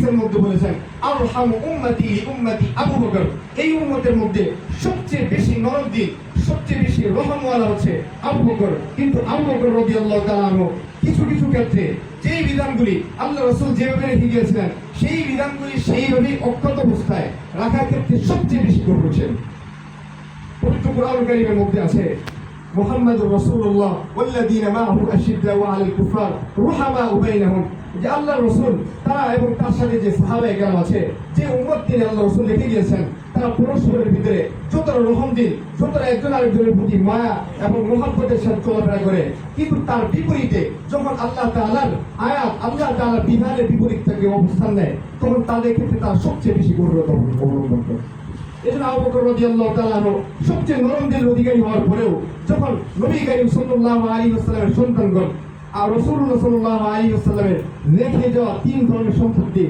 হাদিসের মধ্যে বলেছেন আরহামু উম্মতি উম্মতি আবু বকর, এই উম্মতের মধ্যে সবচেয়ে বেশি নরম দিল, সবচেয়ে বেশি রহমওয়ালা হচ্ছে আবু বকর। কিন্তু আবু বকর রাদিয়াল্লাহু তাআলা আনহু কিছু কিছু ক্ষেত্রে যেই বিধানগুলি আল্লাহ রাসূল যেভাবে রেখে গিয়েছিলেন সেই বিধানগুলি সেইভাবেই অক্ষত অবস্থায় রাখার ক্ষেত্রে সবচেয়ে বেশি করেছেন। পবিত্র কোরআন কারীমের মধ্যে আছে মুহাম্মাদুর রাসূলুল্লাহ ওয়াল্লাযীনা মাআহু আশিদ্দাউ আলাল কুফার রুহামাউ বাইনাহুম, যে আল্লাহর রাসূল তারা এবং তার সাথে যে সাহাবায়ে কেরাম আছে, যে উম্মত তিনি আল্লাহ রাসূল রেখে গিয়েছেন, তারা পরস্পরের ভিতরে যতটা রহম দিন, যতটা একজন আরেকজনের প্রতি মায়া এবং মহব্বতের সাথে চলাফেরা করে। কিন্তু তার বিপরীতে যখন আল্লাহ তাআলার আয়াত, আল্লাহ তাআলার বিধানের বিপরীত থেকে অবস্থান নেয়, তখন তাদের ক্ষেত্রে তারা সবচেয়ে বেশি গৌরবতা অবলম্বন করে। এজন্য আবু বকর রাদিয়াল্লাহু তাআলা আনহু সবচেয়ে নরম দিলের অধিকারী হওয়ার পরেও যখন নবী করিম সাল্লাল্লাহু আলাইহি ওয়াসাল্লামের সন্তানগণ আর রাসূলুল্লাহ সাল্লাল্লাহু আলাইহি ওয়াসাল্লামের রেখে যাওয়া 3 ধরনের সম্পত্তি